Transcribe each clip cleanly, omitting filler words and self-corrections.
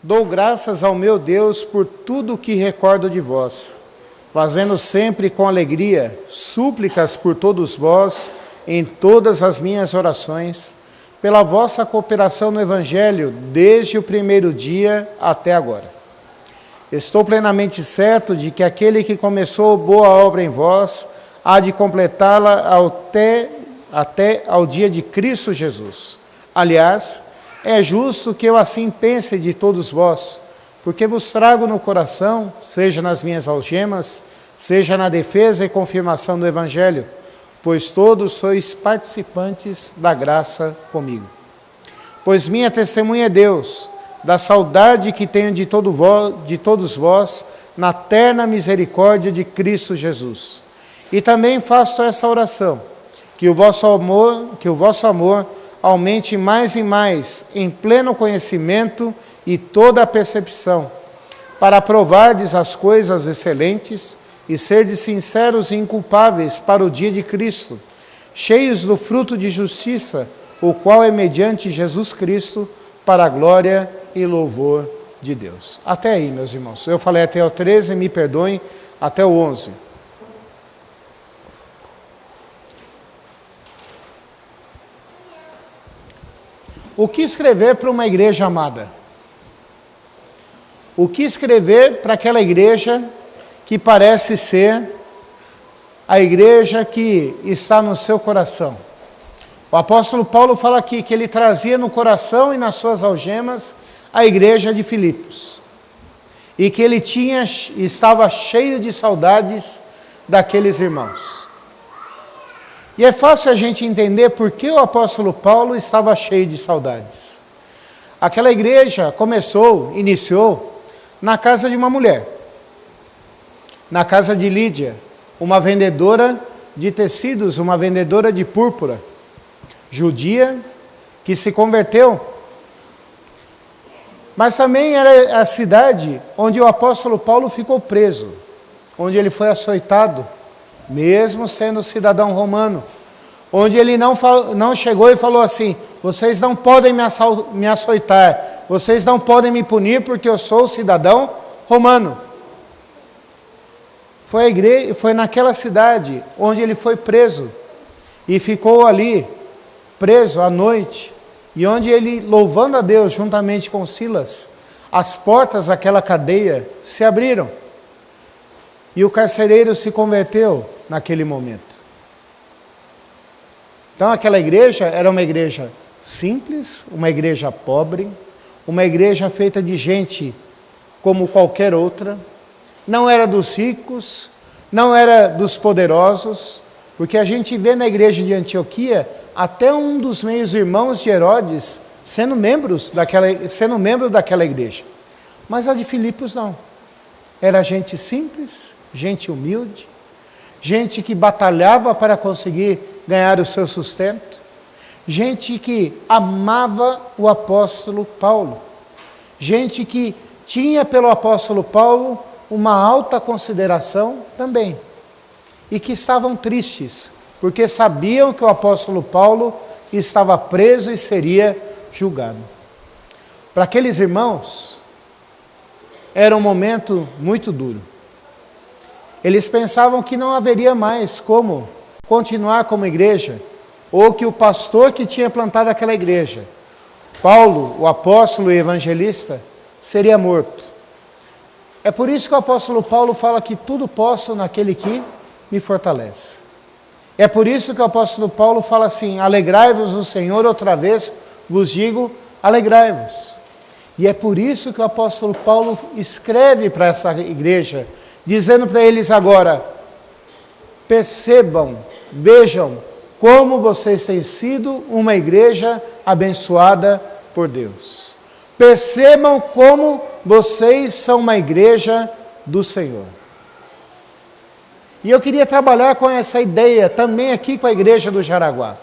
Dou graças ao meu Deus por tudo o que recordo de vós, fazendo sempre com alegria súplicas por todos vós em todas as minhas orações, pela vossa cooperação no Evangelho desde o primeiro dia até agora. Estou plenamente certo de que aquele que começou boa obra em vós há de completá-la até ao dia de Cristo Jesus. Aliás, é justo que eu assim pense de todos vós, porque vos trago no coração, seja nas minhas algemas, seja na defesa e confirmação do Evangelho, pois todos sois participantes da graça comigo. Pois minha testemunha é Deus, da saudade que tenho de todos vós, na terna misericórdia de Cristo Jesus. E também faço essa oração, que o vosso amor aumente mais e mais, em pleno conhecimento e toda a percepção, para provardes as coisas excelentes e serdes sinceros e inculpáveis para o dia de Cristo, cheios do fruto de justiça, o qual é mediante Jesus Cristo, para a glória e louvor de Deus. Até aí, meus irmãos. Eu falei até o 13, me perdoem, até o 11. O que escrever para uma igreja amada? O que escrever para aquela igreja que parece ser a igreja que está no seu coração? O apóstolo Paulo fala aqui que ele trazia no coração e nas suas algemas a igreja de Filipos. E que ele estava cheio de saudades daqueles irmãos. E é fácil a gente entender por que o apóstolo Paulo estava cheio de saudades. Aquela igreja iniciou na casa de uma mulher. Na casa de Lídia, uma vendedora de tecidos, uma vendedora de púrpura, judia, que se converteu. Mas também era a cidade onde o apóstolo Paulo ficou preso, onde ele foi açoitado, mesmo sendo cidadão romano, onde ele não chegou e falou assim: vocês não podem me açoitar, vocês não podem me punir porque eu sou cidadão romano. Foi naquela cidade onde ele foi preso e ficou ali preso à noite, e onde ele, louvando a Deus juntamente com Silas, as portas daquela cadeia se abriram e o carcereiro se converteu naquele momento. Então aquela igreja era uma igreja simples, uma igreja pobre, uma igreja feita de gente como qualquer outra, não era dos ricos, não era dos poderosos, porque a gente vê na igreja de Antioquia até um dos meios-irmãos de Herodes sendo membro daquela igreja. Mas a de Filipos não. Era gente simples, gente humilde, gente que batalhava para conseguir ganhar o seu sustento, gente que amava o apóstolo Paulo, gente que tinha pelo apóstolo Paulo uma alta consideração também, e que estavam tristes, porque sabiam que o apóstolo Paulo estava preso e seria julgado. Para aqueles irmãos, era um momento muito duro. Eles pensavam que não haveria mais como continuar como igreja, ou que o pastor que tinha plantado aquela igreja, Paulo, o apóstolo e evangelista, seria morto. É por isso que o apóstolo Paulo fala que tudo posso naquele que me fortalece. É por isso que o apóstolo Paulo fala assim: alegrai-vos no Senhor, outra vez vos digo, alegrai-vos. E é por isso que o apóstolo Paulo escreve para essa igreja, dizendo para eles agora: percebam, vejam como vocês têm sido uma igreja abençoada por Deus. Percebam como vocês são uma igreja do Senhor. E eu queria trabalhar com essa ideia também aqui com a igreja do Jaraguá.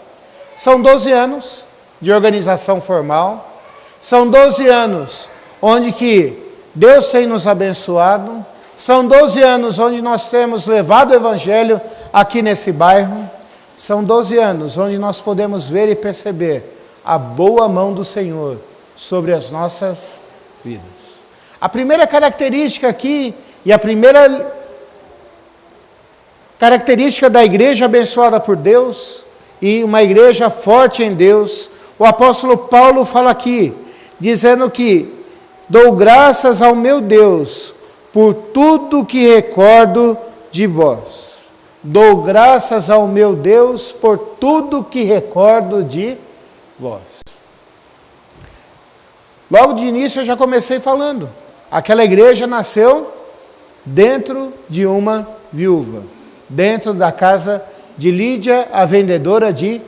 São 12 anos de organização formal, são 12 anos onde que Deus tem nos abençoado, são 12 anos onde nós temos levado o Evangelho aqui nesse bairro, são 12 anos onde nós podemos ver e perceber a boa mão do Senhor sobre as nossas vidas. A primeira característica aqui, e a primeira característica da igreja abençoada por Deus, e uma igreja forte em Deus, o apóstolo Paulo fala aqui, dizendo que dou graças ao meu Deus por tudo que recordo de vós. Dou graças ao meu Deus por tudo que recordo de vós. Logo de início eu já comecei falando. Aquela igreja nasceu dentro de uma viúva, dentro da casa de Lídia, a vendedora de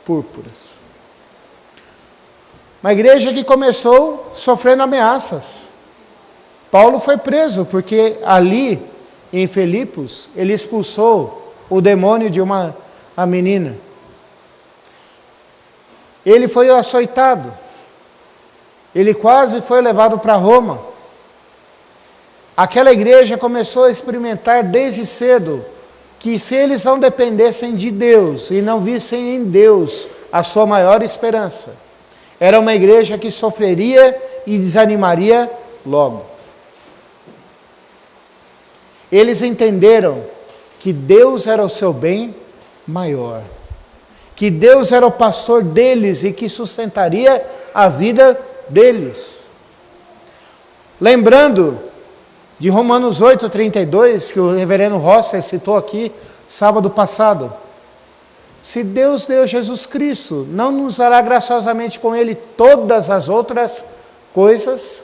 púrpuras. Uma igreja que começou sofrendo ameaças. Paulo foi preso porque ali em Filipos ele expulsou o demônio de uma menina. Ele foi açoitado. Ele quase foi levado para Roma. Aquela igreja começou a experimentar desde cedo que se eles não dependessem de Deus e não vissem em Deus a sua maior esperança, era uma igreja que sofreria e desanimaria logo. Eles entenderam que Deus era o seu bem maior, que Deus era o pastor deles e que sustentaria a vida deles. Lembrando de Romanos 8:32, que o reverendo Rosser citou aqui sábado passado. Se Deus deu Jesus Cristo, não nos dará graciosamente com Ele todas as outras coisas?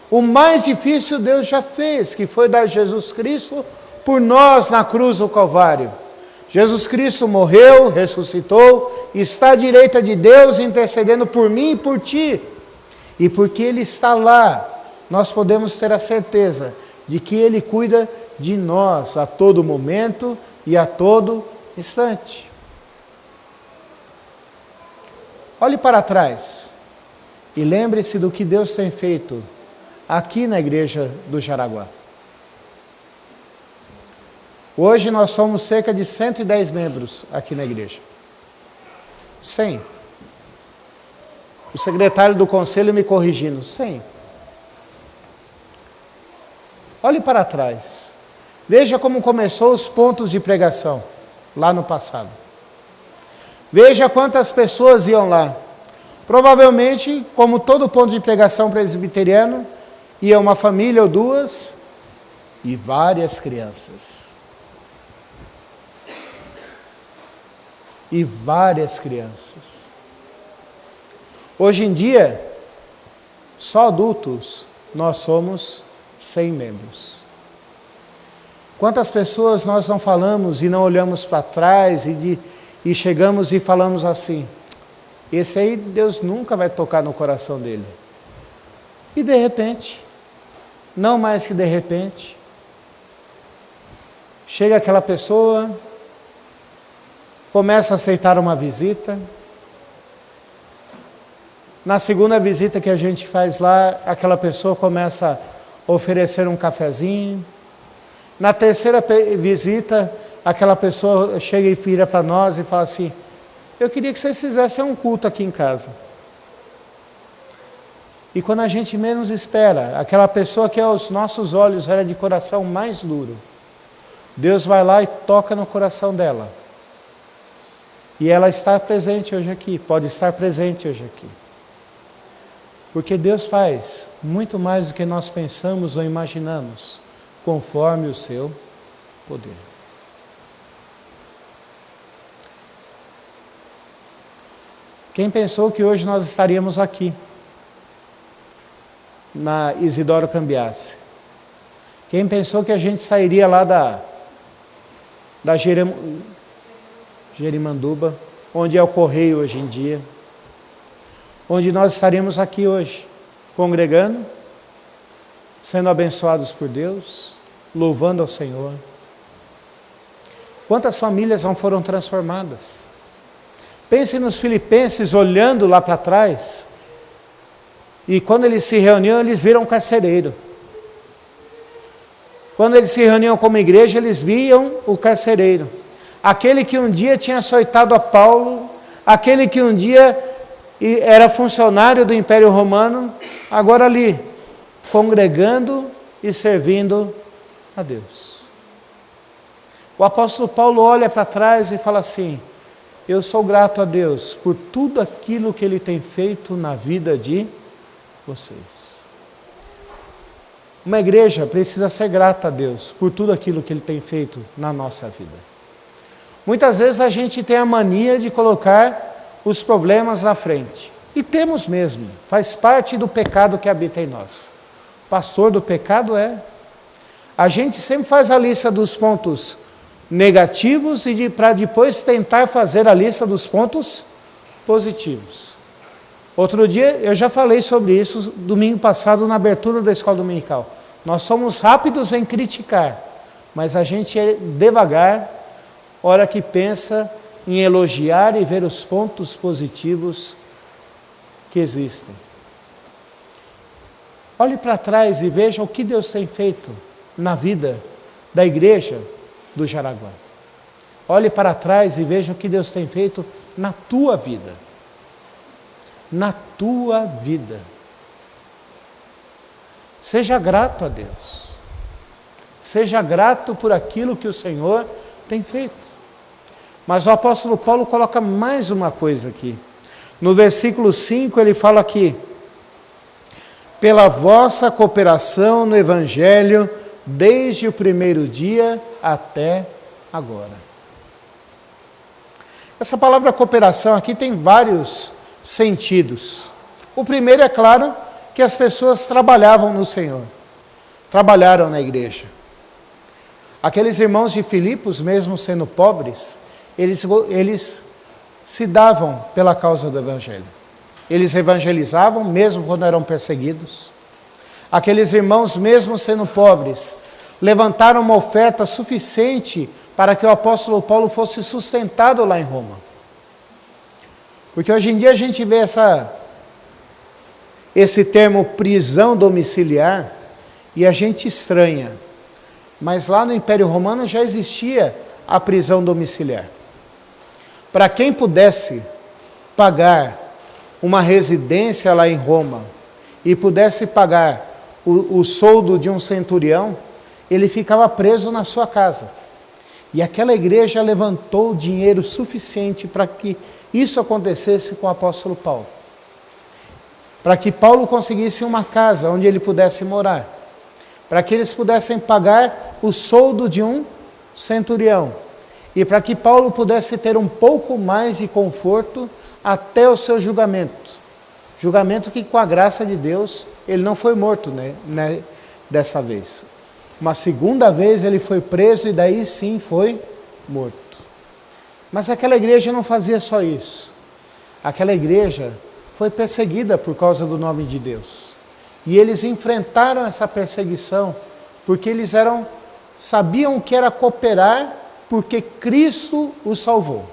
O mais difícil Deus já fez, que foi dar Jesus Cristo por nós na cruz do Calvário. Jesus Cristo morreu, ressuscitou, está à direita de Deus intercedendo por mim e por ti. E porque Ele está lá, nós podemos ter a certeza de que Ele cuida de nós a todo momento e a todo instante. Olhe para trás e lembre-se do que Deus tem feito aqui na igreja do Jaraguá. Hoje nós somos cerca de 110 membros aqui na igreja. 100. O secretário do conselho me corrigindo, 100. Olhe para trás. Veja como começou os pontos de pregação lá no passado. Veja quantas pessoas iam lá. Provavelmente, como todo ponto de pregação presbiteriano, ia uma família ou duas e várias crianças. E várias crianças. Hoje em dia, só adultos, nós somos 100 membros. Quantas pessoas nós não falamos e não olhamos para trás e chegamos e falamos assim, esse aí Deus nunca vai tocar no coração dele. E de repente, não mais que de repente, chega aquela pessoa, começa a aceitar uma visita. Na segunda visita que a gente faz lá, aquela pessoa começa a oferecer um cafezinho. Na terceira visita, aquela pessoa chega e vira para nós e fala assim, eu queria que vocês fizessem um culto aqui em casa. E quando a gente menos espera, aquela pessoa que aos nossos olhos era de coração mais duro, Deus vai lá e toca no coração dela. E ela está presente hoje aqui, pode estar presente hoje aqui. Porque Deus faz muito mais do que nós pensamos ou imaginamos, conforme o seu poder. Quem pensou que hoje nós estaríamos aqui, na Isidoro Cambiasse? Quem pensou que a gente sairia lá da Jerimanduba, onde é o Correio hoje em dia, onde nós estaríamos aqui hoje, congregando, sendo abençoados por Deus, louvando ao Senhor. Quantas famílias não foram transformadas? Pense nos filipenses olhando lá para trás, e quando eles se reuniam, eles viram um carcereiro. Quando eles se reuniam como igreja, eles viam o carcereiro. Aquele que um dia tinha açoitado a Paulo, aquele que um dia e era funcionário do Império Romano, agora ali, congregando e servindo a Deus. O apóstolo Paulo olha para trás e fala assim: eu sou grato a Deus por tudo aquilo que Ele tem feito na vida de vocês. Uma igreja precisa ser grata a Deus por tudo aquilo que Ele tem feito na nossa vida. Muitas vezes a gente tem a mania de colocar os problemas na frente. E temos mesmo, faz parte do pecado que habita em nós. Pastor do pecado é. A gente sempre faz a lista dos pontos negativos e para depois tentar fazer a lista dos pontos positivos. Outro dia eu já falei sobre isso domingo passado na abertura da escola dominical. Nós somos rápidos em criticar, mas a gente é devagar, hora que pensa em elogiar e ver os pontos positivos que existem. Olhe para trás e veja o que Deus tem feito na vida da igreja do Jaraguá. Olhe para trás e veja o que Deus tem feito na tua vida. Na tua vida. Seja grato a Deus. Seja grato por aquilo que o Senhor tem feito. Mas o apóstolo Paulo coloca mais uma coisa aqui. No versículo 5 ele fala aqui: pela vossa cooperação no Evangelho, desde o primeiro dia até agora. Essa palavra cooperação aqui tem vários sentidos. O primeiro é claro que as pessoas trabalhavam no Senhor, trabalharam na igreja. Aqueles irmãos de Filipos, mesmo sendo pobres, eles se davam pela causa do Evangelho. Eles evangelizavam, mesmo quando eram perseguidos. Aqueles irmãos, mesmo sendo pobres, levantaram uma oferta suficiente para que o apóstolo Paulo fosse sustentado lá em Roma. Porque hoje em dia a gente vê esse termo prisão domiciliar e a gente estranha. Mas lá no Império Romano já existia a prisão domiciliar. Para quem pudesse pagar uma residência lá em Roma e pudesse pagar o soldo de um centurião, ele ficava preso na sua casa. E aquela igreja levantou dinheiro suficiente para que isso acontecesse com o apóstolo Paulo. Para que Paulo conseguisse uma casa onde ele pudesse morar. Para que eles pudessem pagar o soldo de um centurião. E para que Paulo pudesse ter um pouco mais de conforto até o seu julgamento. Julgamento que, com a graça de Deus, ele não foi morto, né, dessa vez. Uma segunda vez ele foi preso e daí sim foi morto. Mas aquela igreja não fazia só isso. Aquela igreja foi perseguida por causa do nome de Deus. E eles enfrentaram essa perseguição porque eles sabiam que era cooperar porque Cristo os salvou.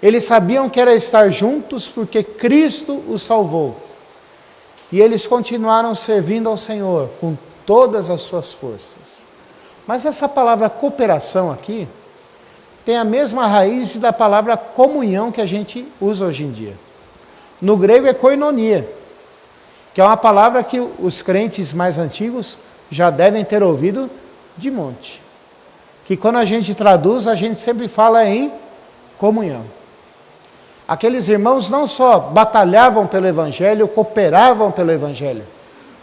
Eles sabiam que era estar juntos porque Cristo os salvou. E eles continuaram servindo ao Senhor com todas as suas forças. Mas essa palavra cooperação aqui tem a mesma raiz da palavra comunhão que a gente usa hoje em dia. No grego é koinonia, que é uma palavra que os crentes mais antigos já devem ter ouvido de monte. Que quando a gente traduz, a gente sempre fala em comunhão. Aqueles irmãos não só batalhavam pelo Evangelho, cooperavam pelo Evangelho,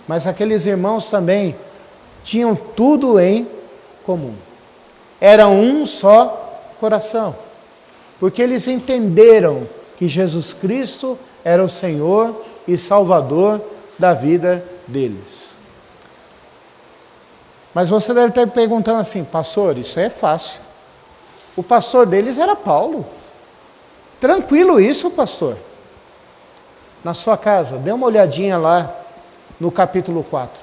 mas aqueles irmãos também tinham tudo em comum. Era um só coração, porque eles entenderam que Jesus Cristo era o Senhor e Salvador da vida deles. Mas você deve estar perguntando assim: pastor, isso é fácil. O pastor deles era Paulo. Tranquilo isso, pastor. Na sua casa, dê uma olhadinha lá no capítulo 4.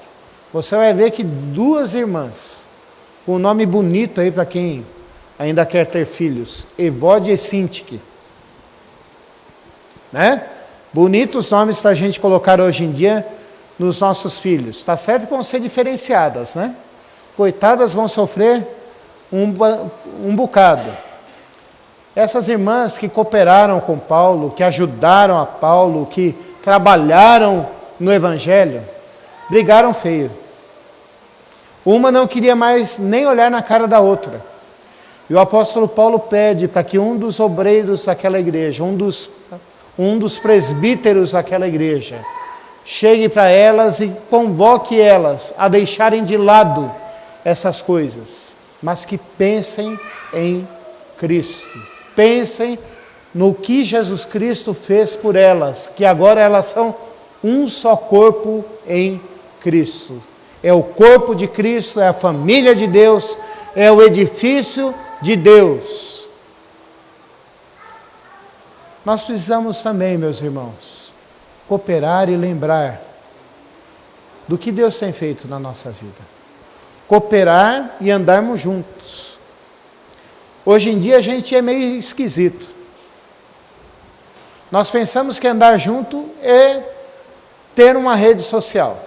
Você vai ver que duas irmãs, com um nome bonito aí para quem ainda quer ter filhos, Evódia e Sintique. Né? Bonitos nomes para a gente colocar hoje em dia nos nossos filhos. Está certo que vão ser diferenciadas, né? Coitadas vão sofrer um bocado. Essas irmãs que cooperaram com Paulo, que ajudaram a Paulo, que trabalharam no Evangelho, brigaram feio. Uma não queria mais nem olhar na cara da outra. E o apóstolo Paulo pede para que um dos obreiros daquela igreja, um dos presbíteros daquela igreja, chegue para elas e convoque elas a deixarem de lado essas coisas, mas que pensem em Cristo. Pensem no que Jesus Cristo fez por elas, que agora elas são um só corpo em Cristo. É o corpo de Cristo, é a família de Deus, é o edifício de Deus. Nós precisamos também, meus irmãos, cooperar e lembrar do que Deus tem feito na nossa vida. Cooperar e andarmos juntos. Hoje em dia a gente é meio esquisito. Nós pensamos que andar junto é ter uma rede social.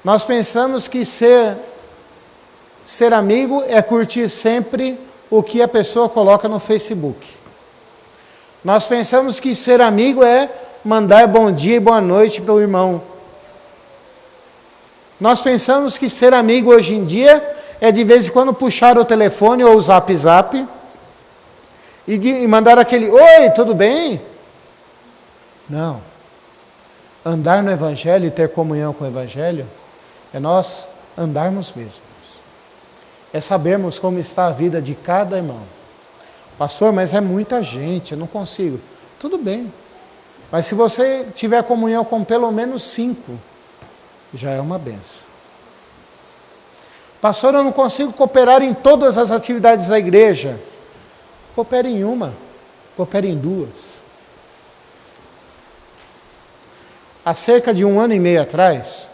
Nós pensamos que ser amigo é curtir sempre o que a pessoa coloca no Facebook. Nós pensamos que ser amigo é mandar bom dia e boa noite para o irmão. Nós pensamos que ser amigo hoje em dia é de vez em quando puxar o telefone ou o zap e mandar aquele, oi, tudo bem? Não. Andar no Evangelho e ter comunhão com o Evangelho é nós andarmos mesmos. É sabermos como está a vida de cada irmão. Pastor, mas é muita gente, eu não consigo. Tudo bem. Mas se você tiver comunhão com pelo menos 5, já é uma benção. Pastor, eu não consigo cooperar em todas as atividades da igreja. Coopere em uma, coopere em 2. Há cerca de 1 ano e meio atrás,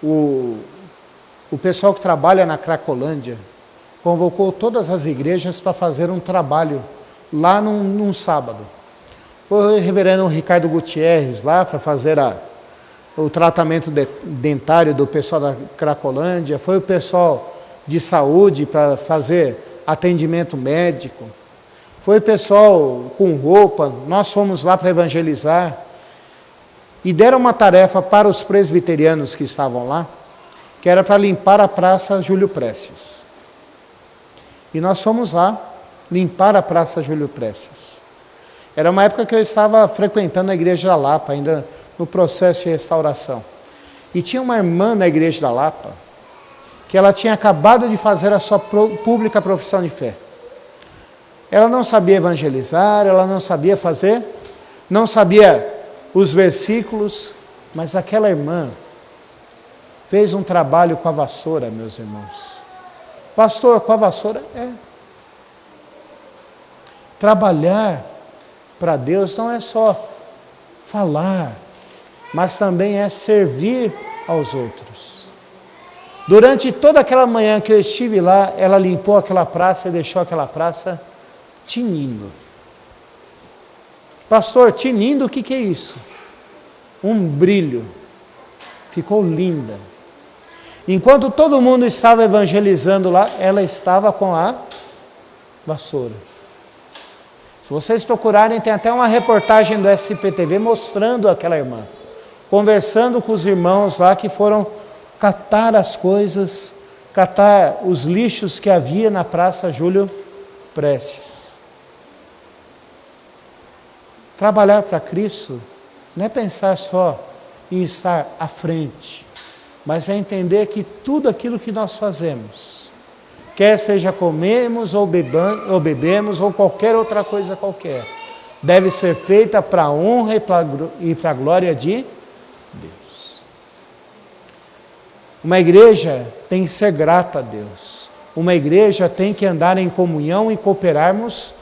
o pessoal que trabalha na Cracolândia convocou todas as igrejas para fazer um trabalho lá num sábado. Foi o reverendo Ricardo Gutierrez lá para fazer o tratamento dentário do pessoal da Cracolândia, foi o pessoal de saúde para fazer atendimento médico, foi o pessoal com roupa, nós fomos lá para evangelizar, e deram uma tarefa para os presbiterianos que estavam lá, que era para limpar a Praça Júlio Prestes. E nós fomos lá limpar a Praça Júlio Prestes. Era uma época que eu estava frequentando a Igreja da Lapa, ainda no processo de restauração. E tinha uma irmã na Igreja da Lapa, que ela tinha acabado de fazer a sua pública profissão de fé. Ela não sabia evangelizar, ela não sabia fazer, não sabia os versículos, mas aquela irmã fez um trabalho com a vassoura, meus irmãos. Pastor, com a vassoura? É. Trabalhar para Deus não é só falar, mas também é servir aos outros. Durante toda aquela manhã que eu estive lá, ela limpou aquela praça e deixou aquela praça tinindo. Pastor, tinindo, o que é isso? Um brilho. Ficou linda. Enquanto todo mundo estava evangelizando lá, ela estava com a vassoura. Se vocês procurarem, tem até uma reportagem do SPTV mostrando aquela irmã, conversando com os irmãos lá que foram catar as coisas, catar os lixos que havia na Praça Júlio Prestes. Trabalhar para Cristo não é pensar só em estar à frente, mas é entender que tudo aquilo que nós fazemos, quer seja comemos ou bebemos ou qualquer outra coisa qualquer, deve ser feita para a honra e para a glória de Deus. Uma igreja tem que ser grata a Deus. Uma igreja tem que andar em comunhão e cooperarmos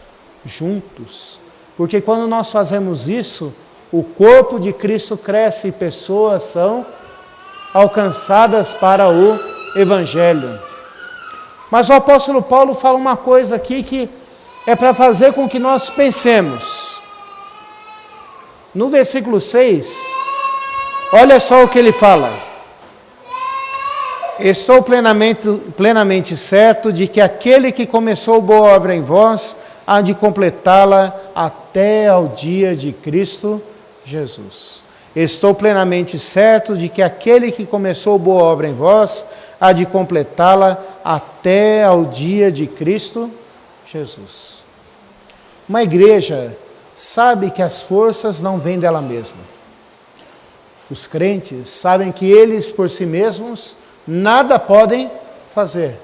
juntos. Porque quando nós fazemos isso, o corpo de Cristo cresce e pessoas são alcançadas para o Evangelho. Mas o apóstolo Paulo fala uma coisa aqui que é para fazer com que nós pensemos. No versículo 6, olha só o que ele fala. Estou plenamente certo de que aquele que começou boa obra em vós há de completá-la até ao dia de Cristo Jesus. Estou plenamente certo de que aquele que começou boa obra em vós há de completá-la até ao dia de Cristo Jesus. Uma igreja sabe que as forças não vêm dela mesma. Os crentes sabem que eles por si mesmos nada podem fazer,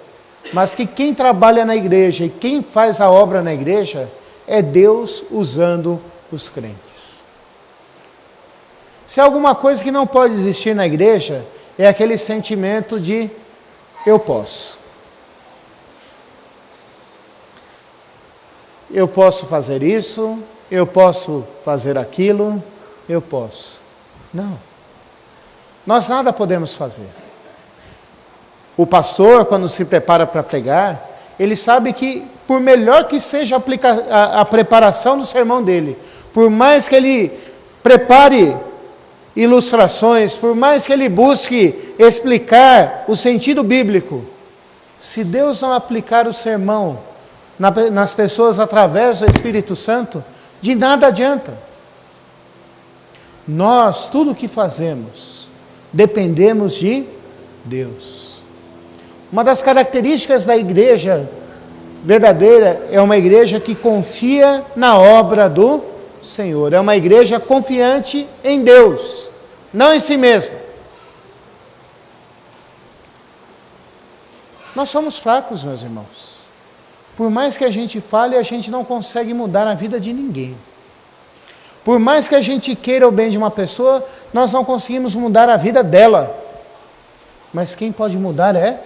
mas que quem trabalha na igreja e quem faz a obra na igreja é Deus usando os crentes. Se há alguma coisa que não pode existir na igreja, é aquele sentimento de eu posso. Eu posso fazer isso, eu posso fazer aquilo, eu posso. Não. Nós nada podemos fazer. O pastor, quando se prepara para pregar, ele sabe que, por melhor que seja a preparação do sermão dele, por mais que ele prepare ilustrações, por mais que ele busque explicar o sentido bíblico, se Deus não aplicar o sermão nas pessoas através do Espírito Santo, de nada adianta. Nós, tudo o que fazemos, dependemos de Deus. Uma das características da igreja verdadeira é uma igreja que confia na obra do Senhor. É uma igreja confiante em Deus, não em si mesma. Nós somos fracos, meus irmãos. Por mais que a gente fale, a gente não consegue mudar a vida de ninguém. Por mais que a gente queira o bem de uma pessoa, nós não conseguimos mudar a vida dela. Mas quem pode mudar é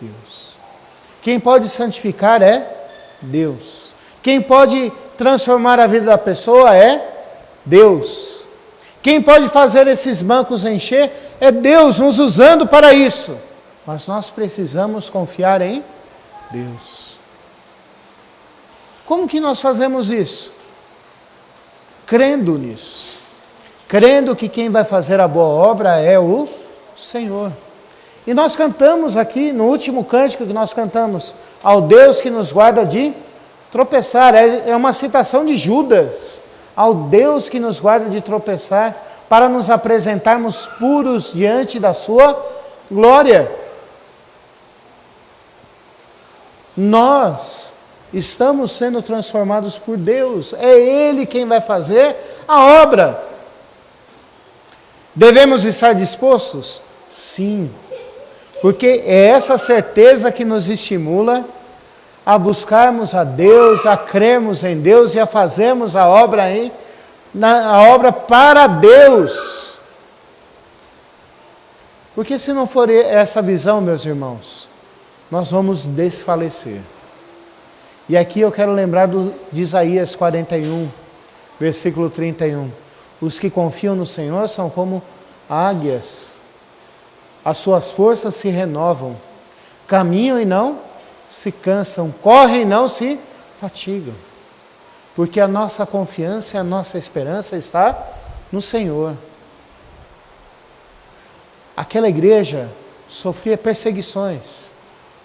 Deus. Quem pode santificar é Deus. Quem pode transformar a vida da pessoa é Deus. Quem pode fazer esses bancos encher é Deus, nos usando para isso. Mas nós precisamos confiar em Deus. Como que nós fazemos isso? Crendo nisso. Crendo que quem vai fazer a boa obra é o Senhor. E nós cantamos aqui, no último cântico que nós cantamos, ao Deus que nos guarda de tropeçar. É uma citação de Judas. Ao Deus que nos guarda de tropeçar, para nos apresentarmos puros diante da sua glória. Nós estamos sendo transformados por Deus. É Ele quem vai fazer a obra. Devemos estar dispostos? Sim. Porque é essa certeza que nos estimula a buscarmos a Deus, a crermos em Deus e a fazermos a obra para Deus. Porque se não for essa visão, meus irmãos, nós vamos desfalecer. E aqui eu quero lembrar de Isaías 41, versículo 31. Os que confiam no Senhor são como águias. As suas forças se renovam, caminham e não se cansam, correm e não se fatigam. Porque a nossa confiança e a nossa esperança está no Senhor. Aquela igreja sofria perseguições,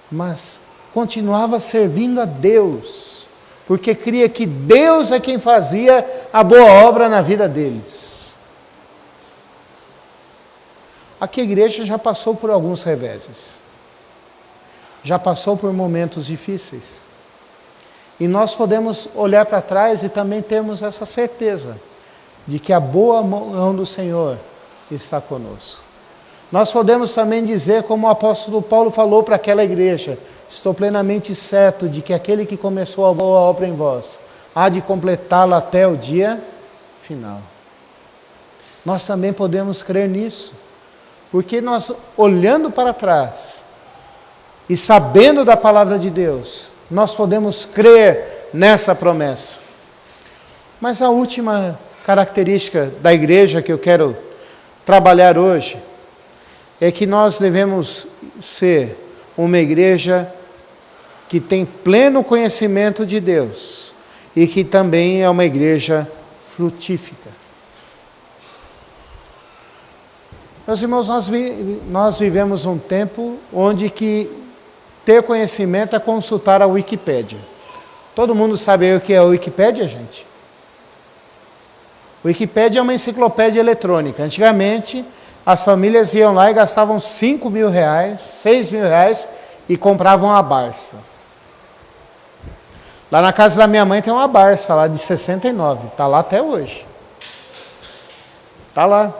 mas continuava servindo a Deus, porque cria que Deus é quem fazia a boa obra na vida deles. Aqui a igreja já passou por alguns reveses, já passou por momentos difíceis, e nós podemos olhar para trás e também termos essa certeza de que a boa mão do Senhor está conosco. Nós podemos também dizer, como o apóstolo Paulo falou para aquela igreja: estou plenamente certo de que aquele que começou a boa obra em vós há de completá-la até o dia final. Nós também podemos crer nisso, porque nós, olhando para trás e sabendo da palavra de Deus, nós podemos crer nessa promessa. Mas a última característica da igreja que eu quero trabalhar hoje é que nós devemos ser uma igreja que tem pleno conhecimento de Deus e que também é uma igreja frutífica. Meus irmãos, nós vivemos um tempo onde que ter conhecimento é consultar a Wikipédia. Todo mundo sabe o que é a Wikipédia, gente? Wikipédia é uma enciclopédia eletrônica. Antigamente, as famílias iam lá e gastavam 5 mil reais, 6 mil reais e compravam a Barça. Lá na casa da minha mãe tem uma Barça lá de 69, está lá até hoje. Está lá.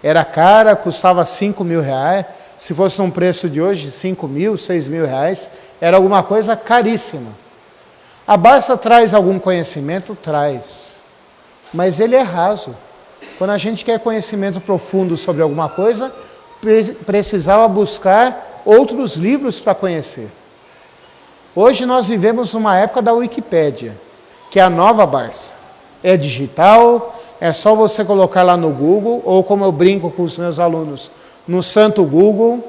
Era cara, custava 5 mil reais. Se fosse um preço de hoje, 5 mil, 6 mil reais, era alguma coisa caríssima. A Barça traz algum conhecimento? Traz. Mas ele é raso. Quando a gente quer conhecimento profundo sobre alguma coisa, precisava buscar outros livros para conhecer. Hoje nós vivemos numa época da Wikipédia, que é a nova Barça. É digital, é só você colocar lá no Google, ou como eu brinco com os meus alunos, no santo Google,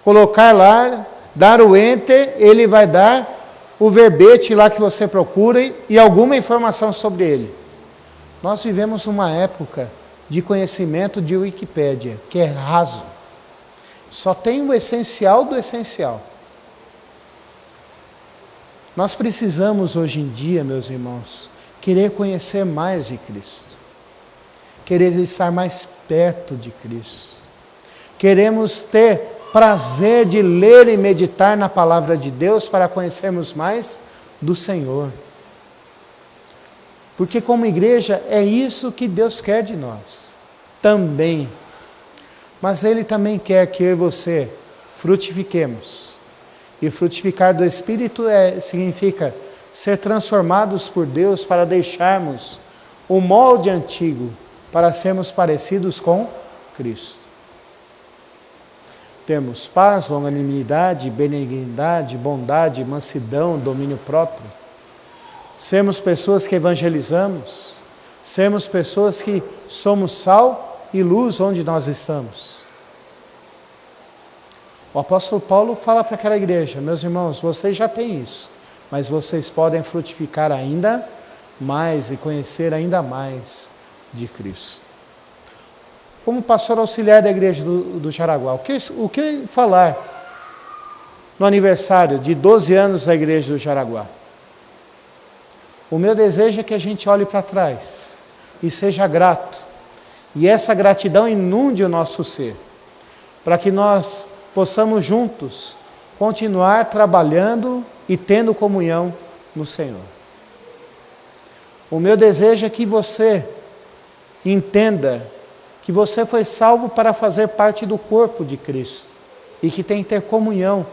colocar lá, dar o Enter, ele vai dar o verbete lá que você procura e alguma informação sobre ele. Nós vivemos uma época de conhecimento de Wikipédia, que é raso. Só tem o essencial do essencial. Nós precisamos hoje em dia, meus irmãos, querer conhecer mais de Cristo. Querer estar mais perto de Cristo. Queremos ter prazer de ler e meditar na palavra de Deus para conhecermos mais do Senhor. Porque como igreja é isso que Deus quer de nós, também. Mas Ele também quer que eu e você frutifiquemos. E frutificar do Espírito significa ser transformados por Deus para deixarmos o molde antigo, para sermos parecidos com Cristo. Temos paz, longanimidade, benignidade, bondade, mansidão, domínio próprio. Sermos pessoas que evangelizamos, sermos pessoas que somos sal e luz onde nós estamos. O apóstolo Paulo fala para aquela igreja: meus irmãos, vocês já têm isso, mas vocês podem frutificar ainda mais e conhecer ainda mais de Cristo. Como pastor auxiliar da igreja do Jaraguá, o que falar no aniversário de 12 anos da igreja do Jaraguá? O meu desejo é que a gente olhe para trás e seja grato. E essa gratidão inunde o nosso ser, para que nós possamos juntos continuar trabalhando e tendo comunhão no Senhor. O meu desejo é que você entenda que você foi salvo para fazer parte do corpo de Cristo e que tem que ter comunhão.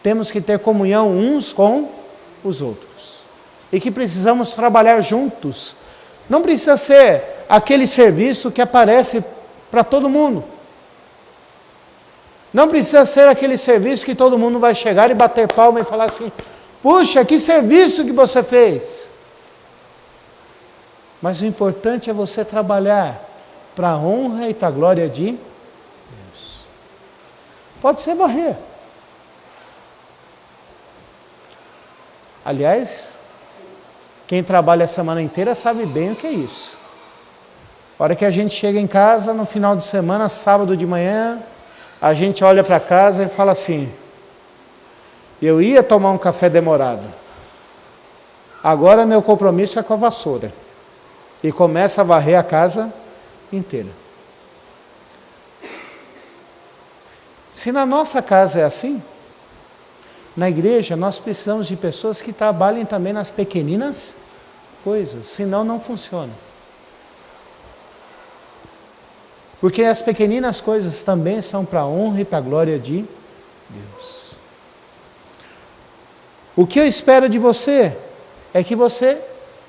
Temos que ter comunhão uns com os outros. E que precisamos trabalhar juntos. Não precisa ser aquele serviço que aparece para todo mundo. Não precisa ser aquele serviço que todo mundo vai chegar e bater palma e falar assim: puxa, que serviço que você fez. Mas o importante é você trabalhar para a honra e para a glória de Deus. Pode ser varrer. Aliás, quem trabalha a semana inteira sabe bem o que é isso. A hora que a gente chega em casa, no final de semana, sábado de manhã, a gente olha para casa e fala assim: eu ia tomar um café demorado. Agora meu compromisso é com a vassoura. E começa a varrer a casa inteira. Se na nossa casa é assim, na igreja nós precisamos de pessoas que trabalhem também nas pequeninas coisas, senão não funciona. Porque as pequeninas coisas também são para a honra e para a glória de Deus. O que eu espero de você é que você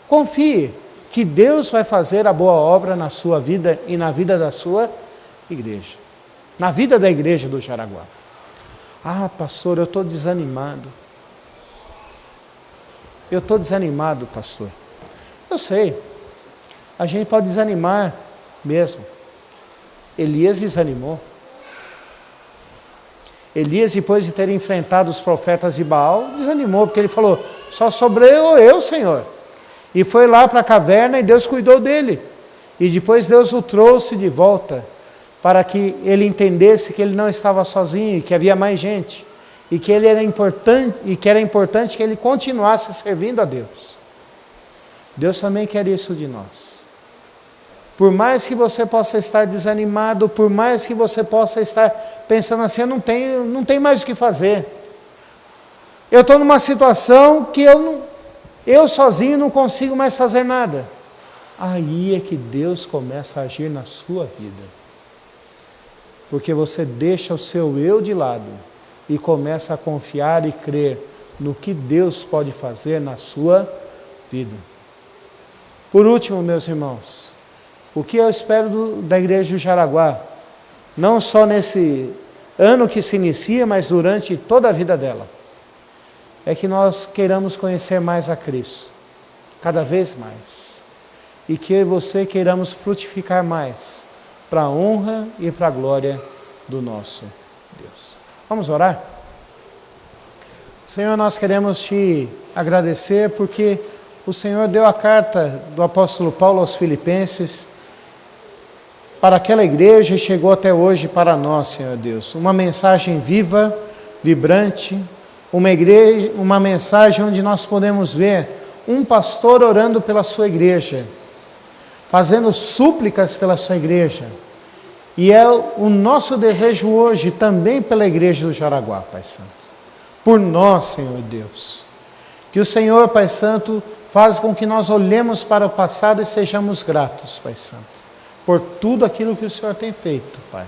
confie que Deus vai fazer a boa obra na sua vida e na vida da sua igreja. Na vida da igreja do Jaraguá. Ah, pastor, eu estou desanimado. Eu estou desanimado, pastor. Eu sei. A gente pode desanimar mesmo. Elias desanimou. Elias, depois de ter enfrentado os profetas de Baal, desanimou, porque ele falou: só sobrou eu, Senhor. E foi lá para a caverna e Deus cuidou dele. E depois Deus o trouxe de volta. para que ele entendesse que ele não estava sozinho, que havia mais gente, e que ele era importante, e que era importante que ele continuasse servindo a Deus. Deus também quer isso de nós. Por mais que você possa estar desanimado, por mais que você possa estar pensando assim, eu não tenho mais o que fazer. Eu estou numa situação que eu sozinho não consigo mais fazer nada. Aí é que Deus começa a agir na sua vida. Porque você deixa o seu eu de lado e começa a confiar e crer no que Deus pode fazer na sua vida. Por último, meus irmãos, o que eu espero da Igreja do Jaraguá, não só nesse ano que se inicia, mas durante toda a vida dela, é que nós queiramos conhecer mais a Cristo, cada vez mais, e que eu e você queiramos frutificar mais, para a honra e para a glória do nosso Deus. Vamos orar? Senhor, nós queremos te agradecer porque o Senhor deu a carta do apóstolo Paulo aos Filipenses para aquela igreja e chegou até hoje para nós, Senhor Deus. Uma mensagem viva, vibrante, uma mensagem onde nós podemos ver um pastor orando pela sua igreja, fazendo súplicas pela sua igreja. E é o nosso desejo hoje também pela igreja do Jaraguá, Pai Santo. Por nós, Senhor Deus. Que o Senhor, Pai Santo, faz com que nós olhemos para o passado e sejamos gratos, Pai Santo, por tudo aquilo que o Senhor tem feito, Pai.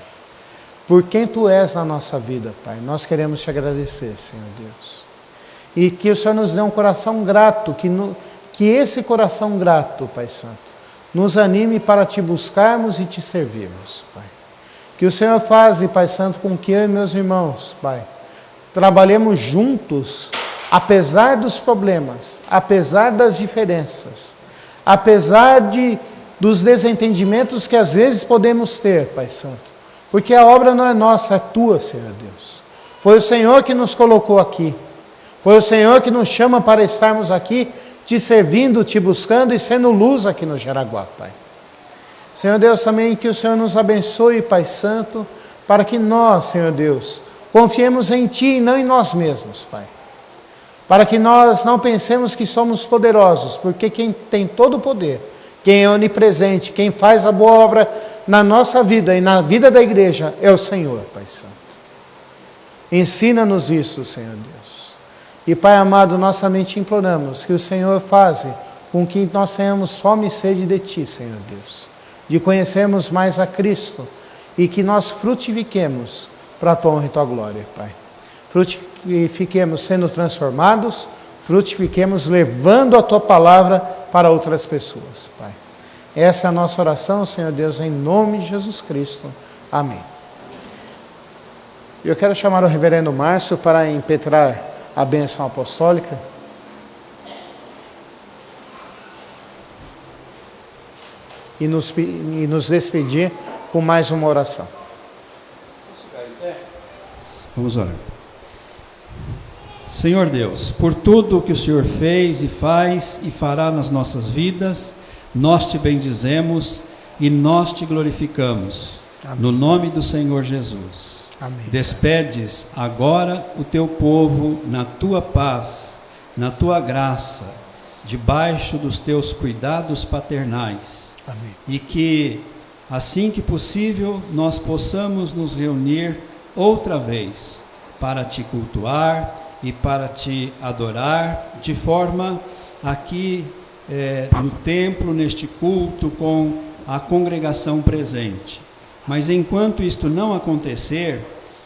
Por quem Tu és na nossa vida, Pai. Nós queremos Te agradecer, Senhor Deus. E que o Senhor nos dê um coração grato, que esse coração grato, Pai Santo, nos anime para Te buscarmos e Te servirmos, Pai. Que o Senhor faça, Pai Santo, com que eu e meus irmãos, Pai, trabalhemos juntos, apesar dos problemas, apesar das diferenças, apesar dos desentendimentos que às vezes podemos ter, Pai Santo. Porque a obra não é nossa, é Tua, Senhor Deus. Foi o Senhor que nos colocou aqui. Foi o Senhor que nos chama para estarmos aqui, Te servindo, Te buscando e sendo luz aqui no Jaraguá, Pai. Senhor Deus, também que o Senhor nos abençoe, Pai Santo, para que nós, Senhor Deus, confiemos em Ti e não em nós mesmos, Pai. Para que nós não pensemos que somos poderosos, porque quem tem todo o poder, quem é onipresente, quem faz a boa obra na nossa vida e na vida da igreja é o Senhor, Pai Santo. Ensina-nos isso, Senhor Deus. E Pai amado, nós somente imploramos que o Senhor faça com que nós tenhamos fome e sede de Ti, Senhor Deus. De conhecermos mais a Cristo e que nós frutifiquemos para a Tua honra e Tua glória, Pai. Frutifiquemos sendo transformados, frutifiquemos levando a Tua palavra para outras pessoas, Pai. Essa é a nossa oração, Senhor Deus, em nome de Jesus Cristo. Amém. Eu quero chamar o reverendo Márcio para impetrar a bênção apostólica. E nos despedir com mais uma oração. Vamos orar. Senhor Deus, por tudo o que o Senhor fez e faz e fará nas nossas vidas, nós Te bendizemos e nós Te glorificamos. Amém. No nome do Senhor Jesus. Amém. Despedes agora o Teu povo na Tua paz, na Tua graça, debaixo dos Teus cuidados paternais. Amém. E que, assim que possível, nós possamos nos reunir outra vez para Te cultuar e para Te adorar, de forma aqui no templo, neste culto, com a congregação presente. Mas enquanto isto não acontecer,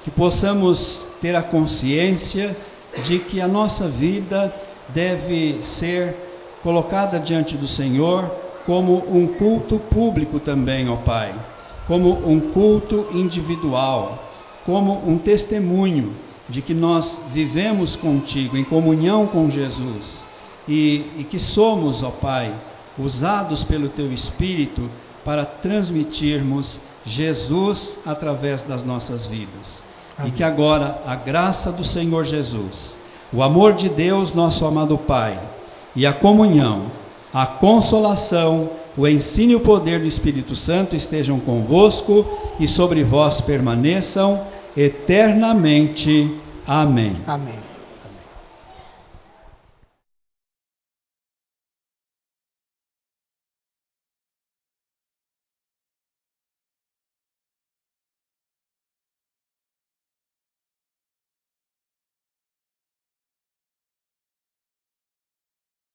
que possamos ter a consciência de que a nossa vida deve ser colocada diante do Senhor como um culto público também, ó Pai, como um culto individual, como um testemunho de que nós vivemos contigo, em comunhão com Jesus, e que somos, ó Pai, usados pelo Teu Espírito para transmitirmos Jesus através das nossas vidas. Amém. E que agora a graça do Senhor Jesus, o amor de Deus, nosso amado Pai, e a comunhão, a consolação o ensino e o poder do Espírito Santo estejam convosco e sobre vós permaneçam eternamente. Amém. Amém.